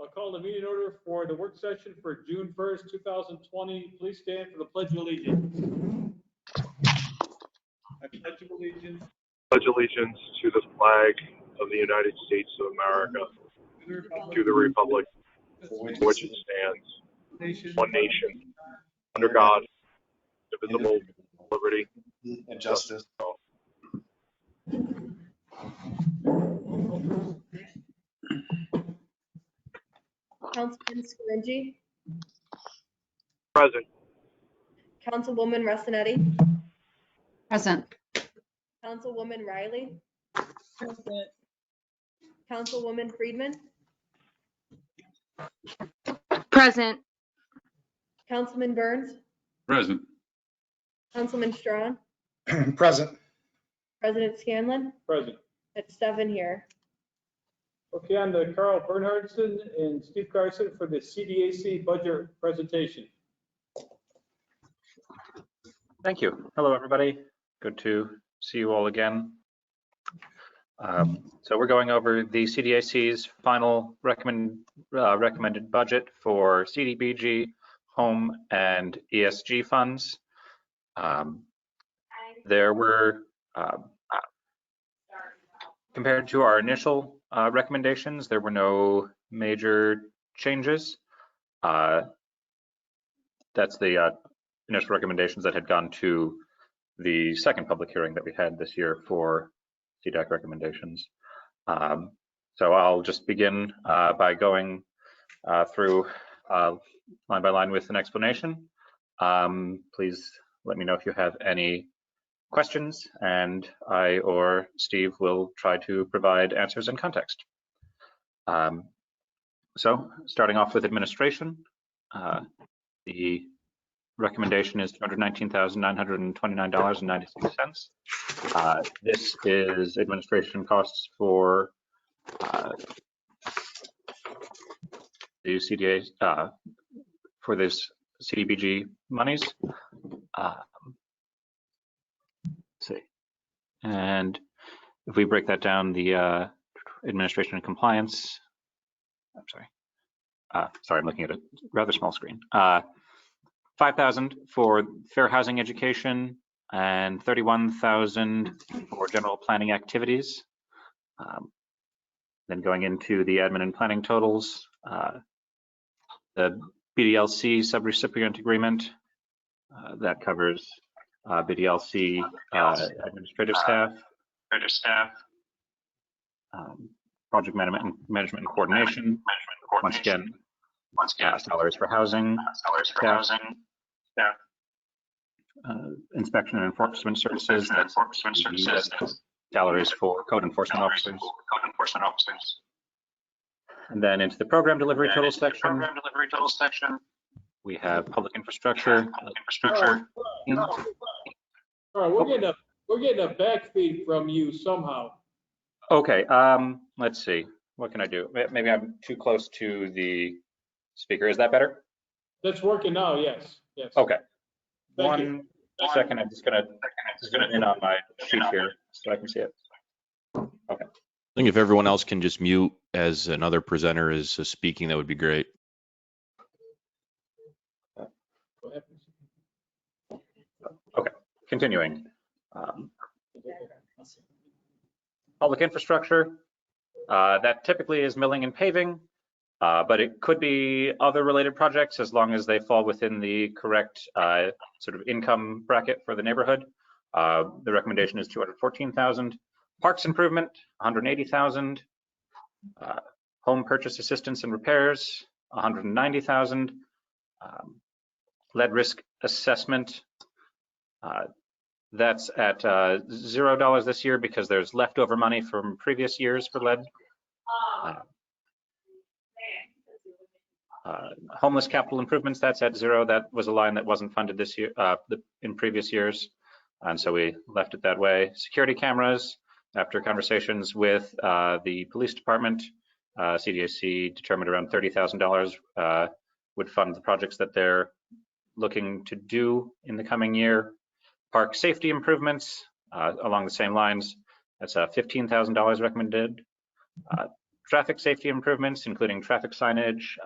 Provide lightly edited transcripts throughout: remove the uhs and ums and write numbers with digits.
I'll call the meeting order for the work session for June 1st, 2020. Please stand for the Pledge of Allegiance. I pledge allegiance. Pledge allegiance to the flag of the United States of America, to the republic for which it stands, one nation, under God, indivisible, liberty, and justice. Councilman Scaringi. Present. Councilwoman Restinetti. Present. Councilwoman Riley. Present. Councilwoman Friedman. Present. Councilman Burns. Present. Councilman Strawn. Present. President Scanlon. Present. That's 7 here. Okay, on to Carl Bernhardson and Steve Carson for the CDAC budget presentation. Thank you. Hello, everybody. Good to see you all again. So we're going over the CDAC's final recommended budget for CDBG, home, and ESG funds. There were, compared to our initial recommendations, there were no major changes. That's the initial recommendations that had gone to the second public hearing that we had this year for CDAC recommendations. So I'll just begin by going through line by line with an explanation. Please let me know if you have any questions, and I or Steve will try to provide answers and context. So starting off with administration, the recommendation is $219,929.96. This is administration costs for the CDA for this CDBG monies. Let's see, and if we break that down, the administration and compliance. I'm sorry. Sorry, I'm looking at a rather small screen. 5,000 for fair housing education and 31,000 for general planning activities. Then going into the admin and planning totals, the BDLC subrecipient agreement that covers BDLC administrative staff, project management and coordination. Once again, salaries for housing, inspection and enforcement services, salaries for code enforcement officers. And then into the program delivery total section, we have public infrastructure. All right, we're getting a back feed from you somehow. Okay, let's see. What can I do? Maybe I'm too close to the speaker. Is that better? That's working now, yes. Yes. Okay. Thank you. One second, I'm just gonna zoom in on my sheet here so I can see it. Okay. I think if everyone else can just mute as another presenter is speaking, that would be great. Okay, continuing. Public infrastructure, that typically is milling and paving, but it could be other related projects as long as they fall within the correct sort of income bracket for the neighborhood. The recommendation is 214,000. Parks improvement, 180,000. Home purchase assistance and repairs, 190,000. Lead risk assessment, that's at $0 this year because there's leftover money from previous years for lead. Homeless capital improvements, that's at $0. That was a line that wasn't funded this year, in previous years, and so we left it that way. Security cameras, after conversations with the police department, CDAC determined around $30,000 would fund the projects that they're looking to do in the coming year. Park safety improvements, along the same lines, that's $15,000 recommended. traffic safety improvements, including traffic signage,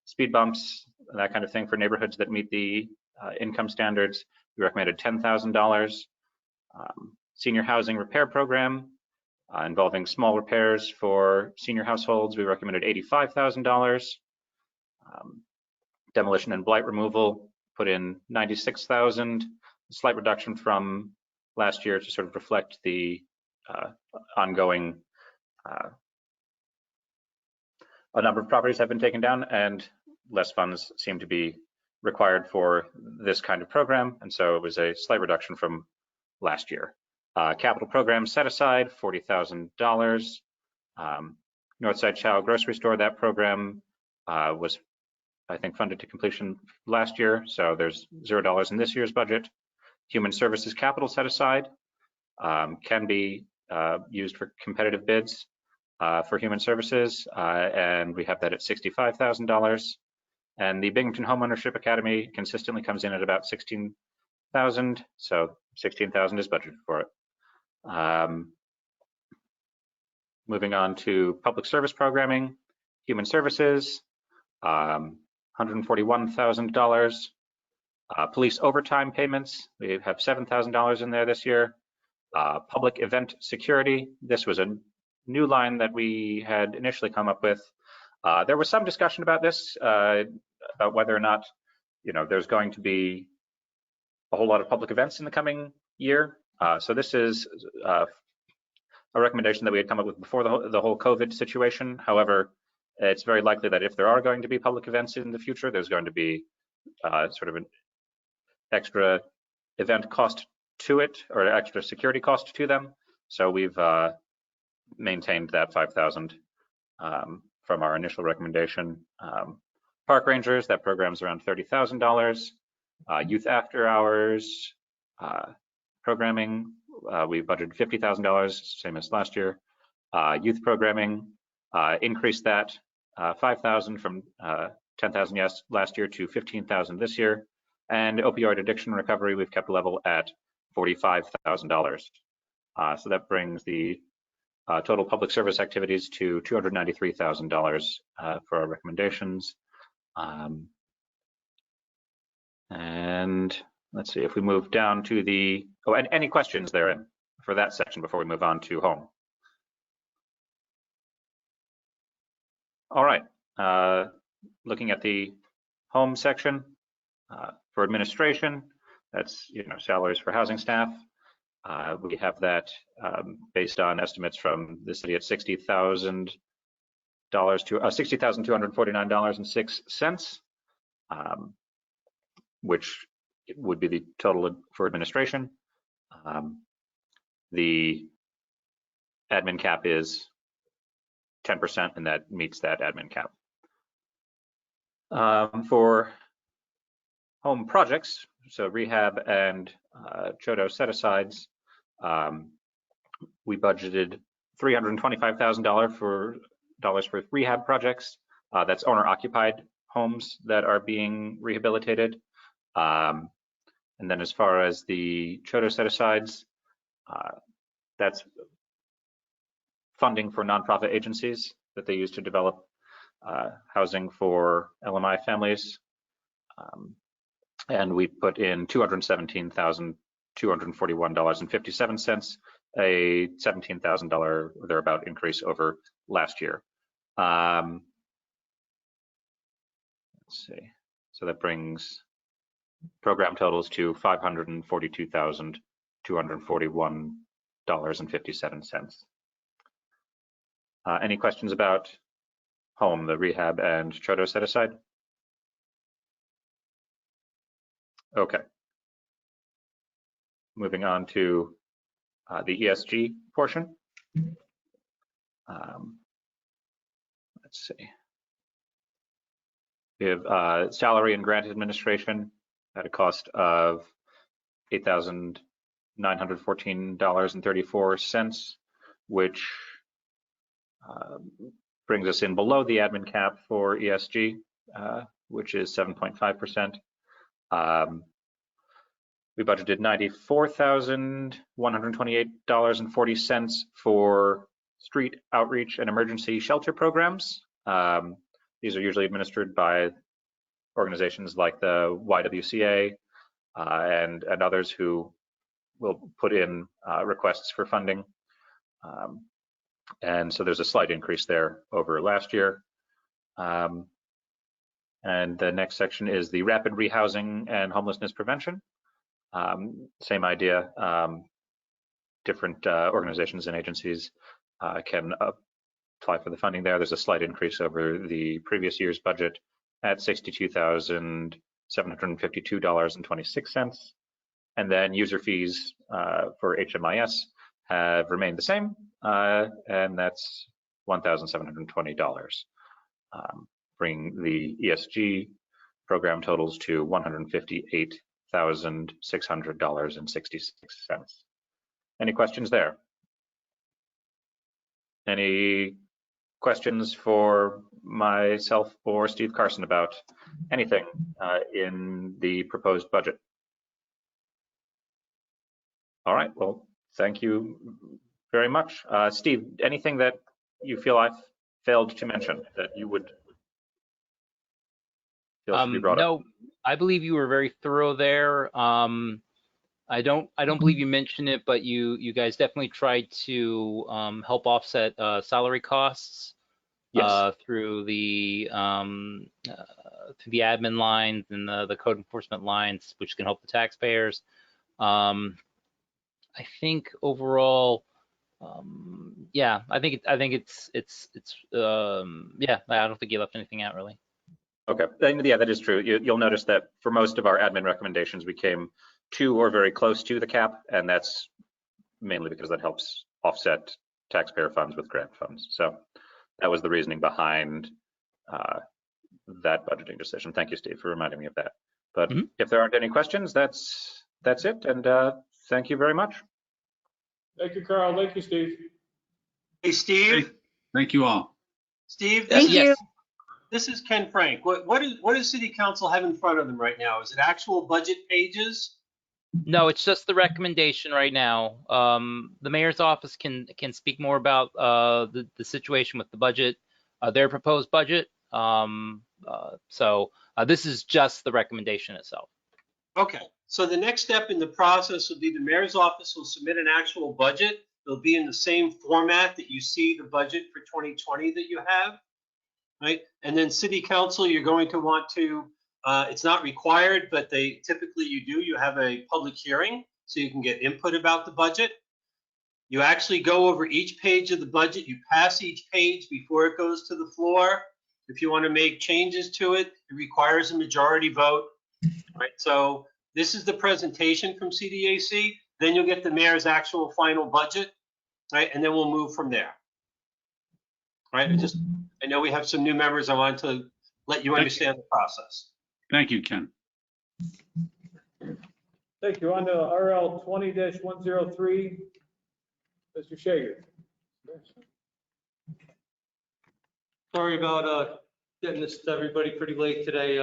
speed bumps, that kind of thing for neighborhoods that meet the income standards. We recommended $10,000. Senior housing repair program involving small repairs for senior households. We recommended $85,000. Demolition and blight removal, put in $96,000, a slight reduction from last year to sort of reflect the ongoing a number of properties have been taken down and less funds seem to be required for this kind of program, and so it was a slight reduction from last year. Capital program set aside $40,000. Northside Chow grocery store, that program was, I think, funded to completion last year, so there's $0 in this year's budget. Human services capital set aside can be used for competitive bids for human services, and we have that at $65,000. And the Binghamton Homeownership Academy consistently comes in at about $16,000, so $16,000 is budgeted for it. Moving on to public service programming, human services, $141,000. Police overtime payments, we have $7,000 in there this year. Public event security, this was a new line that we had initially come up with. There was some discussion about this, about whether or not, there's going to be a whole lot of public events in the coming year. So this is a recommendation that we had come up with before the whole COVID situation. However, it's very likely that if there are going to be public events in the future, there's going to be sort of an extra event cost to it, or extra security cost to them. So we've maintained that $5,000 from our initial recommendation. Park rangers, that program's around $30,000. Youth after hours programming, we budgeted $50,000, same as last year. Youth programming, increased that $5,000 from $10,000 last year to $15,000 this year. And opioid addiction recovery, we've kept level at $45,000. So that brings the total public service activities to $293,000 for our recommendations. And let's see if we move down to the, and any questions therein for that section before we move on to home. All right, looking at the home section for administration, that's salaries for housing staff. We have that based on estimates from the city at $60,000 to $60,249.06, which would be the total for administration. The admin cap is 10%, and that meets that admin cap. For home projects, so rehab and Chodo set-asides, we budgeted $325,000 for rehab projects. That's owner-occupied homes that are being rehabilitated. And then as far as the Chodo set-asides, that's funding for nonprofit agencies that they use to develop housing for LMI families. And we put in $217,241.57, a $17,000 or thereabout increase over last year. Let's see. So that brings program totals to $542,241.57. Any questions about home, the rehab and Chodo set aside? Okay. Moving on to the ESG portion. Let's see. We have salary and grant administration at a cost of $8,914.34, which brings us in below the admin cap for ESG, which is 7.5%. We budgeted $94,128.40 for street outreach and emergency shelter programs. These are usually administered by organizations like the YWCA and others who will put in requests for funding. And so there's a slight increase there over last year. And the next section is the rapid rehousing and homelessness prevention. Same idea. Different organizations and agencies can apply for the funding there. There's a slight increase over the previous year's budget at $62,752.26. And then user fees for HMIS have remained the same, and that's $1,720, bringing the ESG program totals to $158,600.66. Any questions there? Any questions for myself or Steve Carson about anything in the proposed budget? All right, well, thank you very much. Steve, anything that you feel I've failed to mention that you would feel should be brought up? No, I believe you were very thorough there. I don't believe you mentioned it, but you guys definitely tried to help offset salary costs. Yes. Through the admin lines and the code enforcement lines, which can help the taxpayers. I think overall, yeah, I think it's yeah, I don't think you left anything out really. Okay, and yeah, that is true. You'll notice that for most of our admin recommendations, we came to or very close to the cap, and that's mainly because that helps offset taxpayer funds with grant funds. So that was the reasoning behind that budgeting decision. Thank you, Steve, for reminding me of that. But if there aren't any questions, that's it. And thank you very much. Thank you, Carl. Thank you, Steve. Hey, Steve. Hey, thank you all. Steve, Yes. this is Ken Frank. What does City Council have in front of them right now? Is it actual budget pages? No, it's just the recommendation right now. The mayor's office can speak more about the situation with the budget, their proposed budget. So this is just the recommendation itself. Okay, so the next step in the process will be the mayor's office will submit an actual budget. It'll be in the same format that you see the budget for 2020 that you have, right? And then City Council, you're going to want to, it's not required, but typically you do, you have a public hearing so you can get input about the budget. You actually go over each page of the budget, you pass each page before it goes to the floor. If you want to make changes to it, it requires a majority vote, right? So this is the presentation from CDAC. Then you'll get the mayor's actual final budget, right? And then we'll move from there, right? I know we have some new members. I want to let you understand the process. Thank you, Ken. Thank you. On to RL 20-103, Mr. Shager. Sorry about getting this to everybody pretty late today.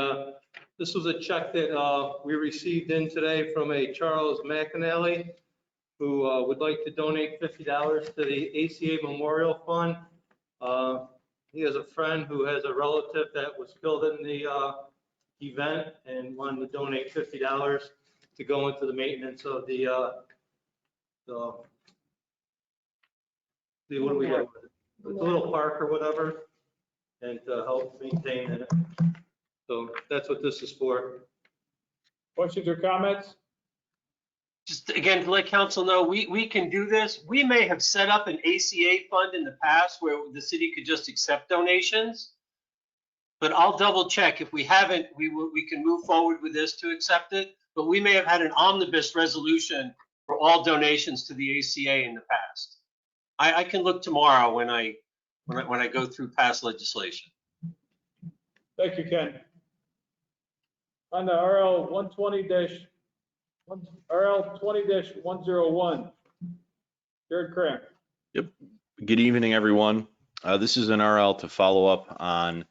This was a check that we received in today from a Charles McAnally, who would like to donate $50 to the ACA Memorial Fund. He has a friend who has a relative that was killed in the event and wanted to donate $50 to go into the maintenance of the what do we have? The little park or whatever, and to help maintain it. So that's what this is for. Questions or comments? Just again, to let council know, we can do this. We may have set up an ACA fund in the past where the city could just accept donations, but I'll double check. If we haven't, we can move forward with this to accept it, but we may have had an omnibus resolution for all donations to the ACA in the past. I can look tomorrow when I go through past legislation. Thank you, Ken. On the RL 20-101, Jared Cramp. Yep. Good evening, everyone. This is an RL to follow up on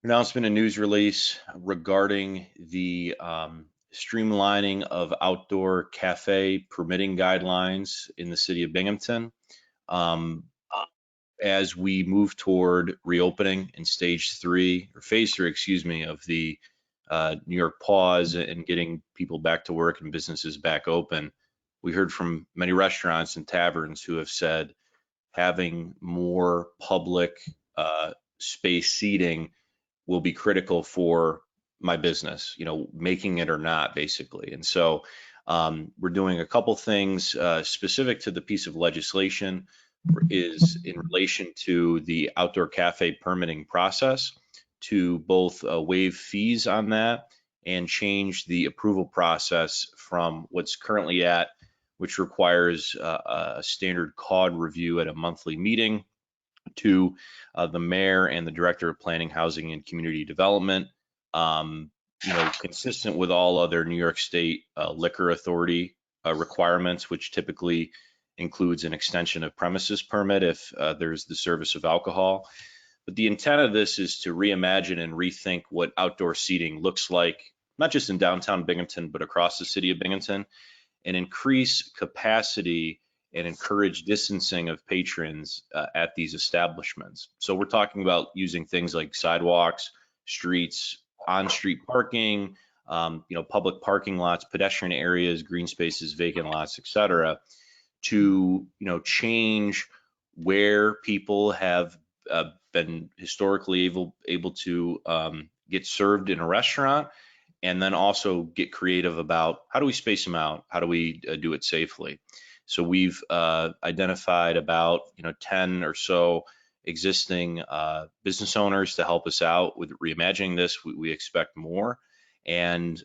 announcement and news release regarding the streamlining of outdoor cafe permitting guidelines in the city of Binghamton. as we move toward reopening in stage 3 or phase 3, excuse me, of the New York pause and getting people back to work and businesses back open, we heard from many restaurants and taverns who have said having more public space seating will be critical for my business, you know, making it or not, basically. And so we're doing a couple things specific to the piece of legislation is in relation to the outdoor cafe permitting process to both waive fees on that and change the approval process from what's currently at, which requires a standard COD review at a monthly meeting, to the mayor and the director of planning, housing, and community development, you know, consistent with all other New York State liquor authority requirements, which typically includes an extension of premises permit if there's the service of alcohol. But the intent of this is to reimagine and rethink what outdoor seating looks like, not just in downtown Binghamton, but across the city of Binghamton, and increase capacity and encourage distancing of patrons at these establishments. So we're talking about using things like sidewalks, streets, on-street parking, you know, public parking lots, pedestrian areas, green spaces, vacant lots, et cetera, to, you know, change where people have been historically able to get served in a restaurant, and then also get creative about how do we space them out? How do we do it safely? So we've identified about, you know, 10 or so existing business owners to help us out with reimagining this. We expect more, and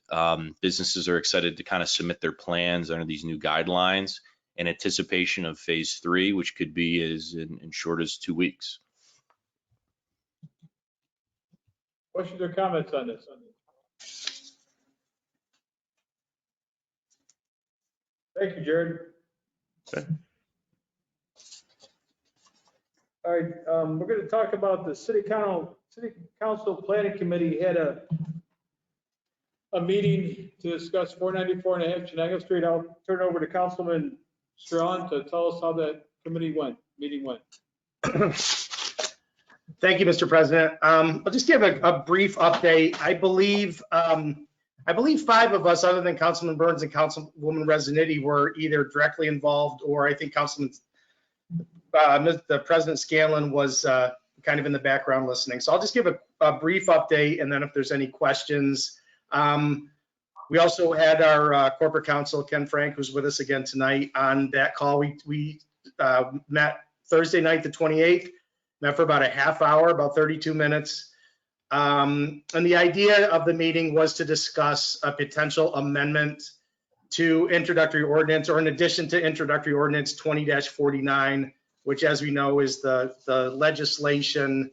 businesses are excited to kind of submit their plans under these new guidelines in anticipation of phase 3, which could be as in short as 2 weeks. Questions or comments on this? Thank you, Jared. Okay. All right, we're going to talk about the City Council Planning Committee had a meeting to discuss 494 and a half Chenango Street. I'll turn it over to Councilman Strawn to tell us how that meeting went. Thank you, Mr. President. I'll just give a brief update. I believe 5 of us, other than Councilman Burns and Councilwoman Resnitti, were either directly involved, or I think the President Scanlon was kind of in the background listening. So I'll just give a brief update, and then if there's any questions. We also had our corporate counsel, Ken Frank, who's with us again tonight on that call. We met Thursday night, the 28th, met for about a half hour, about 32 minutes. And the idea of the meeting was to discuss a potential amendment to introductory ordinance, or in addition to introductory ordinance 20-49, which, as we know, is the legislation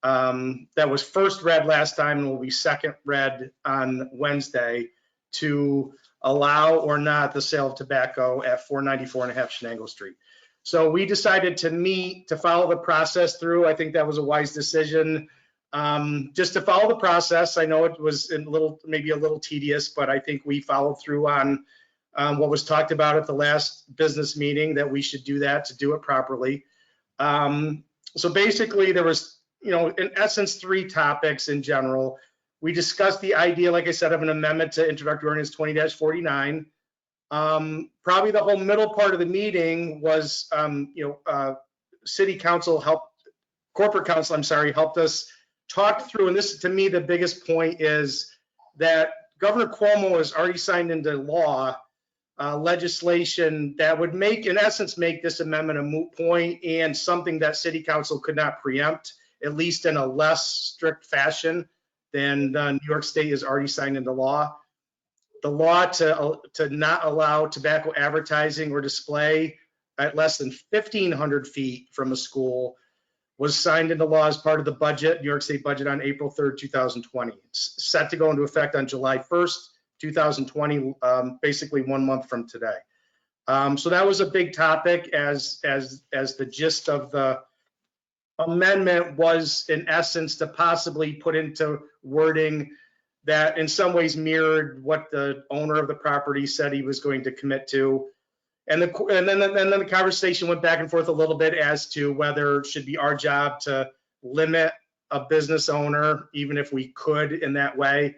that was first read last time and will be second read on Wednesday, to allow or not the sale of tobacco at 494 and a half Chenango Street. So we decided to meet to follow the process through. I think that was a wise decision. Just to follow the process. I know it was maybe a little tedious, but I think we followed through on what was talked about at the last business meeting, that we should do that to do it properly. So basically there was, you know, in essence, 3 topics in general. We discussed the idea, like I said, of an amendment to introductory ordinance 20-49. Probably the whole middle part of the meeting was, city council corporate council, helped us talk through, and this, to me, the biggest point is that Governor Cuomo has already signed into law legislation that would in essence make this amendment a moot point and something that city council could not preempt, at least in a less strict fashion than New York State has already signed into law. The law to not allow tobacco advertising or display at less than 1,500 feet from a school was signed into law as part of the budget, New York State budget, on April 3rd, 2020. It's set to go into effect on July 1st, 2020, basically 1 month from today. So that was a big topic, as the gist of the amendment was, in essence, to possibly put into wording that in some ways mirrored what the owner of the property said he was going to commit to. And then the conversation went back and forth a little bit as to whether it should be our job to limit a business owner, even if we could in that way.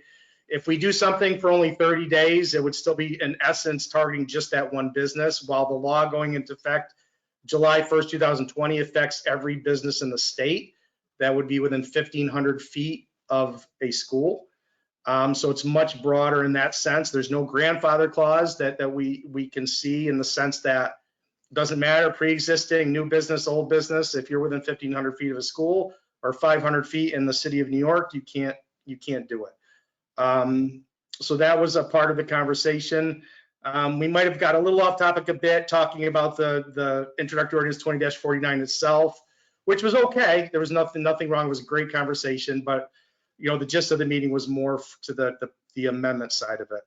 If we do something for only 30 days, it would still be in essence targeting just that one business, while the law going into effect July 1st, 2020 affects every business in the state that would be within 1,500 feet of a school. So it's much broader in that sense. There's no grandfather clause that we can see, in the sense that it doesn't matter, pre-existing, new business, old business, if you're within 1,500 feet of a school or 500 feet in the city of New York, you can't do it. So that was a part of the conversation. We might have got a little off topic a bit, talking about the introductory ordinance 20-49 itself, which was okay. There was nothing wrong. It was a great conversation, but the gist of the meeting was more to the amendment side of it.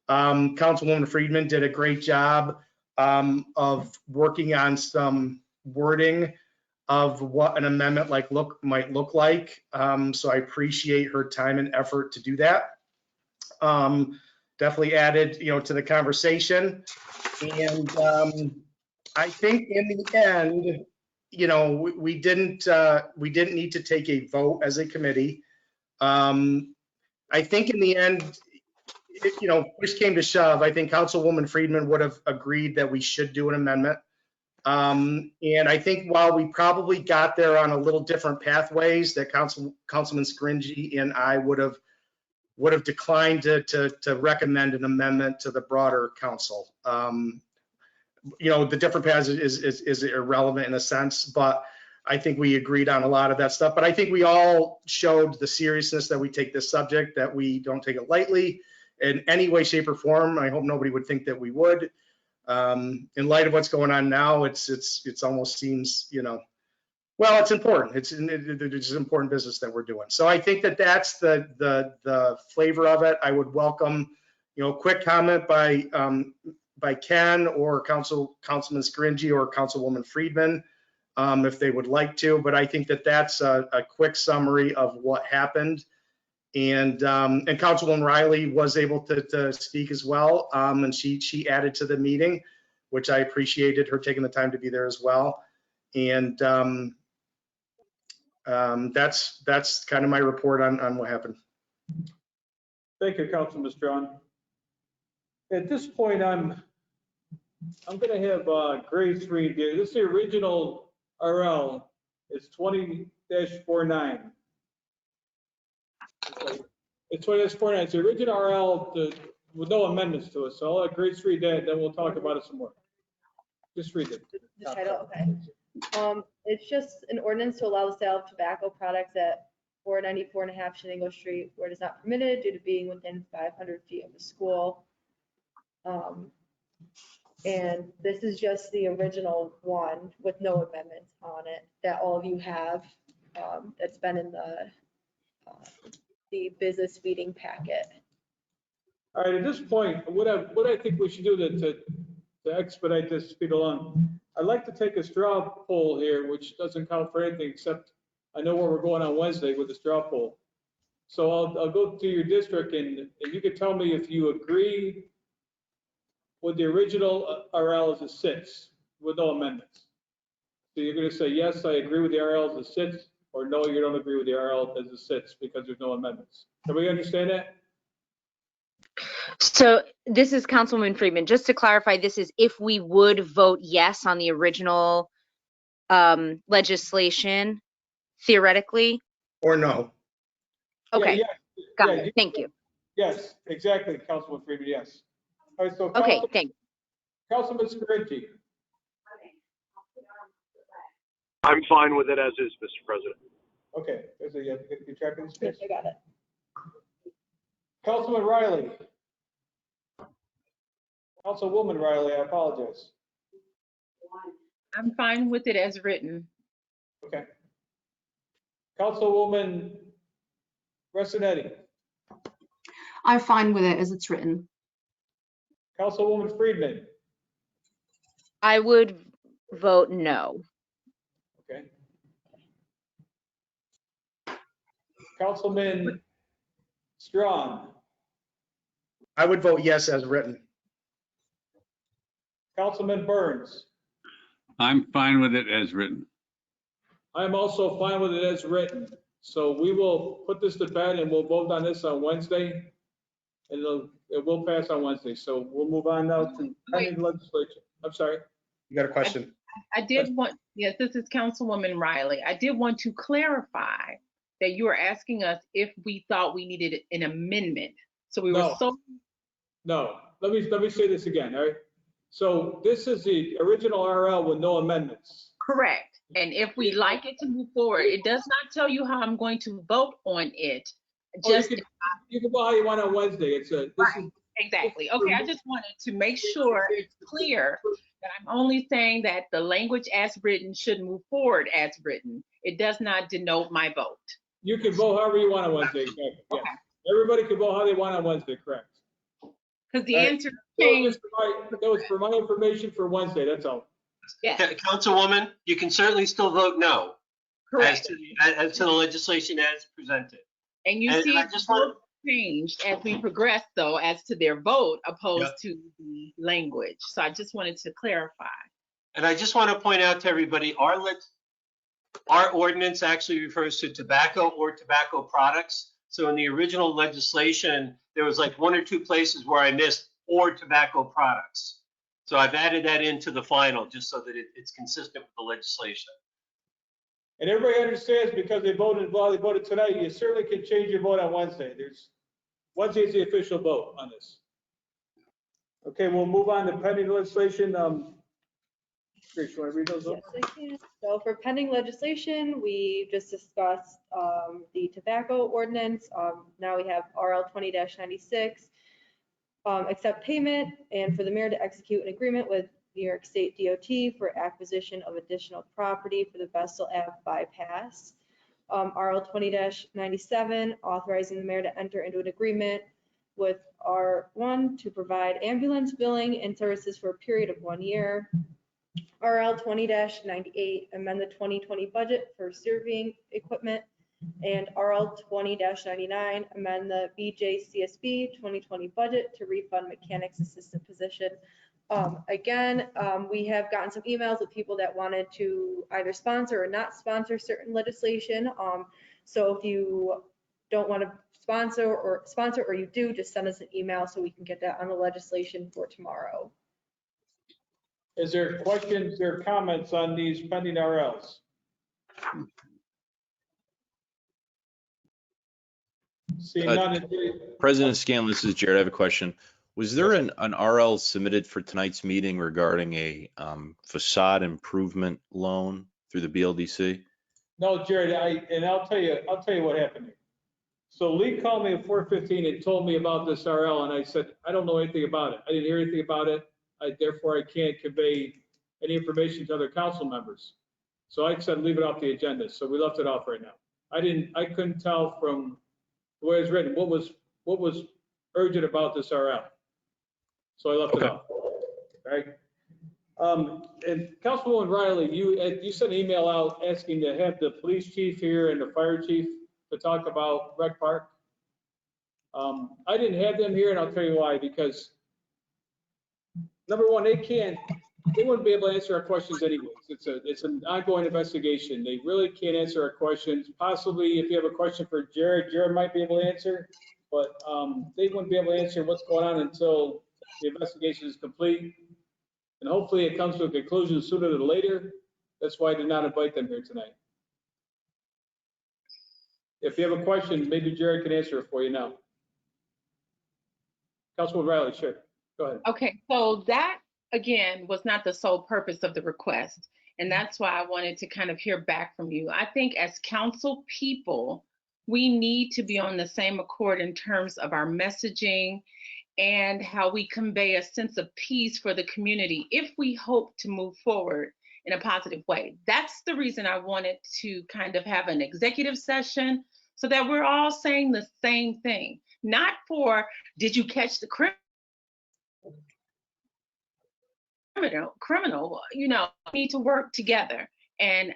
Councilwoman Friedman did a great job of working on some wording of what an amendment might look like. So I appreciate her time and effort to do that. Definitely added, to the conversation. And I think in the end, we didn't need to take a vote as a committee. I think in the end, push came to shove, I think Councilwoman Friedman would have agreed that we should do an amendment. And I think while we probably got there on a little different pathways, that Councilman Scringy and I would have declined to recommend an amendment to the broader council. The different paths is irrelevant in a sense, but I think we agreed on a lot of that stuff. But I think we all showed the seriousness that we take this subject, that we don't take it lightly in any way, shape, or form. I hope nobody would think that we would. In light of what's going on now, it's almost seems, well, it's important. It's an important business that we're doing. So I think that's the flavor of it. I would welcome, quick comment by Ken or Councilman Scringy or Councilwoman Friedman, if they would like to. But I think that's a quick summary of what happened. And Councilwoman Riley was able to speak as well, and she added to the meeting, which I appreciated her taking the time to be there as well. And that's kind of my report on what happened. Thank you, Councilman Strawn. At this point, I'm going to have Grace read there. This is the original RL. It's 20-49. It's 20-49. It's the original RL with no amendments to it. So I'll let Grace read that, then we'll talk about it some more. Just read it. The title, okay. It's just an ordinance to allow the sale of tobacco products at 494.5 Shenango Street, where it is not permitted due to being within 500 feet of the school. And this is just the original one with no amendments on it that all of you have. That's been in the business meeting packet. All right, at this point, what I think we should do to expedite this speed along, I'd like to take a straw poll here, which doesn't count for anything except I know where we're going on Wednesday with the straw poll. So I'll go to your district and you can tell me if you agree with the original RL as it sits with no amendments. So you're going to say, yes, I agree with the RL as it sits, or no, you don't agree with the RL as it sits because there's no amendments. Do we understand that? So this is Councilwoman Friedman. Just to clarify, this is if we would vote yes on the original legislation, theoretically. Or no. Okay, Yeah, got it. Thank you. Yes, exactly, Councilman Friedman, yes. All right, so Okay, thanks. Councilman Scringy. I'm fine with it as is, Mr. President. Okay, you tracking this? Yes, I got it. Councilman Riley. Councilwoman Riley, I apologize. I'm fine with it as written. Okay. Councilwoman Ressinetti. I'm fine with it as it's written. Councilwoman Friedman. I would vote no. Okay. Councilman Strawn. I would vote yes as written. Councilman Burns. I'm fine with it as written. I'm also fine with it as written. So we will put this to bed and we'll vote on this on Wednesday. And it will pass on Wednesday. So we'll move on now to pending legislation. I'm sorry. You got a question? I did want, yes, this is Councilwoman Riley. I did want to clarify that you were asking us if we thought we needed an amendment. So we were No, let me say this again, all right? So this is the original RL with no amendments. correct. And if we like it to move forward, it does not tell you how I'm going to vote on it. Just You can vote how you want on Wednesday. It's a, this is. exactly. Okay, I just wanted to make sure it's clear that I'm only saying that the language as written should move forward as written. It does not denote my vote. You can vote however you want on Wednesday, exactly. Yes. Everybody can vote how they want on Wednesday, correct? Because the All right. answer That changed. was for my information for Wednesday, that's all. Yes, Councilwoman, you can certainly still vote no as correct. to the legislation as presented. And you And see I the just want- vote changed as we progress though, as to their vote opposed to the language. So I just wanted to clarify. And I just want to point out to everybody, our ordinance actually refers to tobacco or tobacco products. So in the original legislation, there was like 1 or 2 places where I missed or tobacco products. So I've added that into the final just so that it's consistent with the legislation. And everybody understands because they voted tonight, you certainly can change your vote on Wednesday. Wednesday is the official vote on this. Okay, we'll move on to pending legislation. Grace, you want to read those up? Yes, I can. So for pending legislation, we just discussed the tobacco ordinance. Now we have RL 20-96, accept payment, and for the mayor to execute an agreement with New York State DOT for acquisition of additional property for the Vestal Ave bypass. RL 20-97, authorizing the mayor to enter into an agreement with R1 to provide ambulance billing and services for a period of 1 year. RL 20-98, amend the 2020 budget for serving equipment. And RL 20-99, amend the BJCSB 2020 budget to refund mechanics assistant position. Again, we have gotten some emails with people that wanted to either sponsor or not sponsor certain legislation. So if you don't want to sponsor or you do, just send us an email so we can get that on the legislation for tomorrow. Is there questions or comments on these pending RLs? Seeing none. President Scanlon, this is Jared. I have a question. Was there an RL submitted for tonight's meeting regarding a facade improvement loan through the BLDC? No, Jared, I'll tell you what happened here. So Lee called me at 4:15 and told me about this RL, and I said, I don't know anything about it. I didn't hear anything about it. Therefore, I can't convey any information to other council members. So I said, leave it off the agenda. So we left it off right now. I couldn't tell from the way it's written, what was urgent about this RL. So I left it off. Right. And Councilwoman Riley, you sent an email out asking to have the police chief here and the fire chief to talk about Rec Park. I didn't have them here, and I'll tell you why, because number one, they wouldn't be able to answer our questions anyways. It's an ongoing investigation. They really can't answer our questions. Possibly if you have a question for Jared might be able to answer, but they wouldn't be able to answer what's going on until the investigation is complete. And hopefully it comes to a conclusion sooner than later. That's why I did not invite them here tonight. If you have a question, maybe Jared can answer it for you now. Councilwoman Riley, sure. Go ahead. Okay, so that again was not the sole purpose of the request. And that's why I wanted to kind of hear back from you. I think as council people, we need to be on the same accord in terms of our messaging and how we convey a sense of peace for the community if we hope to move forward in a positive way. That's the reason I wanted to kind of have an executive session so that we're all saying the same thing. Not for, did you catch the criminal, need to work together. And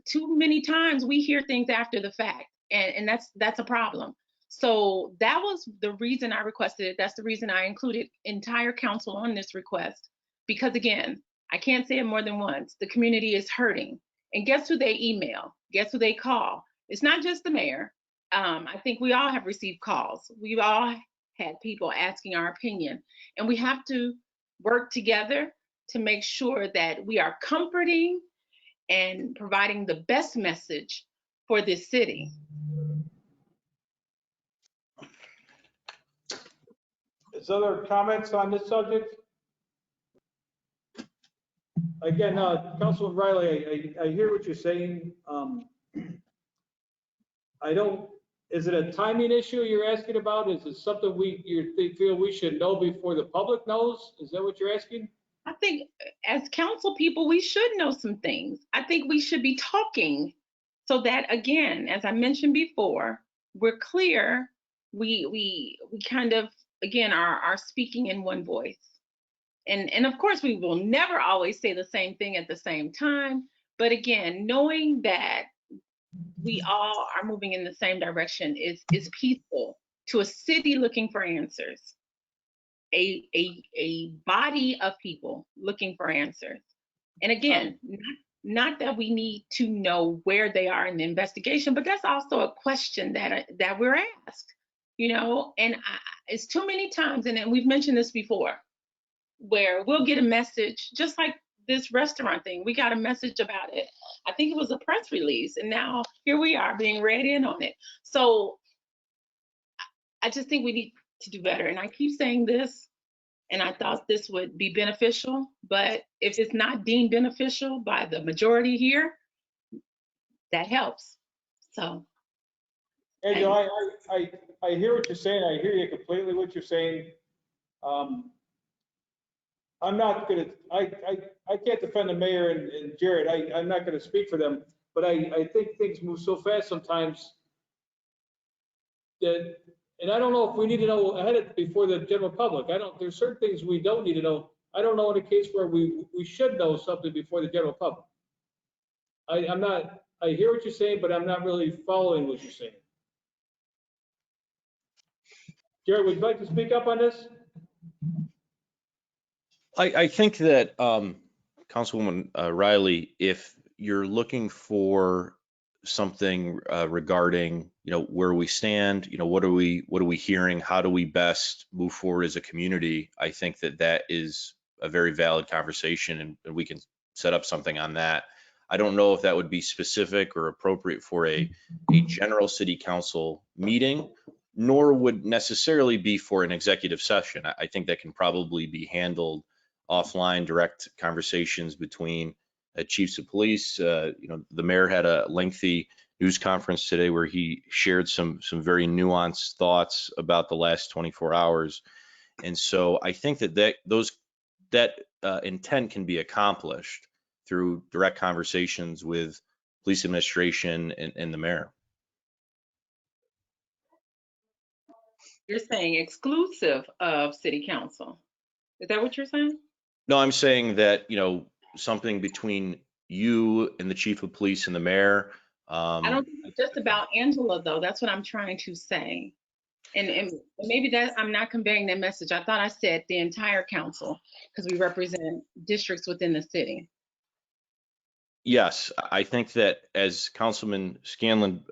too many times we hear things after the fact, and that's a problem. So that was the reason I requested it. That's the reason I included entire council on this request, because again, I can't say it more than once, the community is hurting. And guess who they email? Guess who they call? It's not just the mayor. I think we all have received calls. We've all had people asking our opinion, and we have to work together to make sure that we are comforting and providing the best message for this city. Is other comments on this subject? Again, Councilman Riley, I hear what you're saying. I don't, is it a timing issue you're asking about? Is it something you feel we should know before the public knows? Is that what you're asking? I think as council people, we should know some things. I think we should be talking so that, again, as I mentioned before, we're clear. We kind of, again, are speaking in one voice. And of course, we will never always say the same thing at the same time. But again, knowing that we all are moving in the same direction is peaceful to a city looking for answers. A body of people looking for answers. And again, not that we need to know where they are in the investigation, but that's also a question that we're asked, you know. And it's too many times, and we've mentioned this before, where we'll get a message, just like this restaurant thing. We got a message about it. I think it was a press release, and now here we are being read in on it. So I just think we need to do better. And I keep saying this, and I thought this would be beneficial, but if it's not deemed beneficial by the majority here, that helps. So. Angela, I hear what you're saying. I hear you completely what you're saying. I'm not gonna, I can't defend the mayor and Jared. I'm not gonna speak for them, but I think things move so fast sometimes that, and I don't know if we need to know ahead of, before the general public. There's certain things we don't need to know. I don't know in a case where we should know something before the general public. I hear what you're saying, but I'm not really following what you're saying. Jared, would you like to speak up on this? I think that Councilwoman Riley, if you're looking for something regarding, where we stand, what are we hearing, how do we best move forward as a community, I think that is a very valid conversation, and we can set up something on that. I don't know if that would be specific or appropriate for a general city council meeting, nor would necessarily be for an executive session. I think that can probably be handled offline, direct conversations between chiefs of police. The mayor had a lengthy news conference today where he shared some very nuanced thoughts about the last 24 hours. And so I think that intent can be accomplished through direct conversations with police administration and the mayor. You're saying exclusive of city council. Is that what you're saying? No, I'm saying that, something between you and the chief of police and the mayor. I don't think it's just about Angela, though. That's what I'm trying to say. And maybe that I'm not conveying that message. I thought I said the entire council, because we represent districts within the city. Yes, I think that, as Councilman Scanlon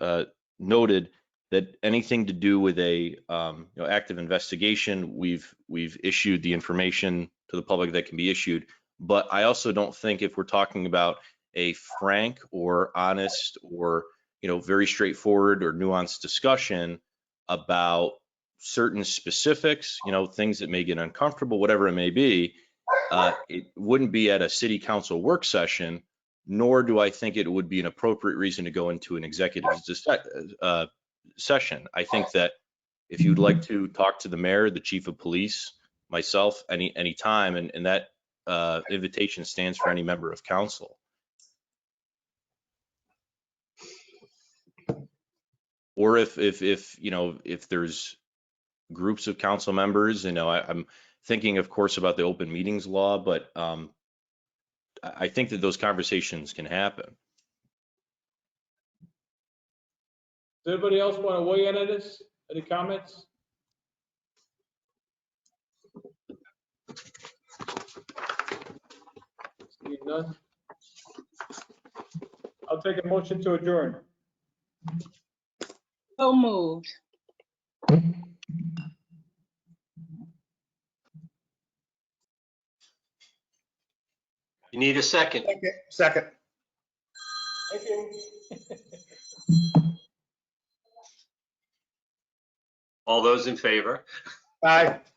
noted, that anything to do with a active investigation, we've issued the information to the public that can be issued. But I also don't think, if we're talking about a frank or honest or very straightforward or nuanced discussion about certain specifics, things that may get uncomfortable, whatever it may be, it wouldn't be at a city council work session, nor do I think it would be an appropriate reason to go into an executive session. I think that if you'd like to talk to the mayor, the chief of police, myself, any time, and that invitation stands for any member of council. Or if there's groups of council members, I'm thinking, of course, about the open meetings law, but I think that those conversations can happen. Does anybody else want to weigh in on this? Any comments? Seeing none. I'll take a motion to adjourn. So moved. You need a second. Second. Thank you. All those in favor? Aye.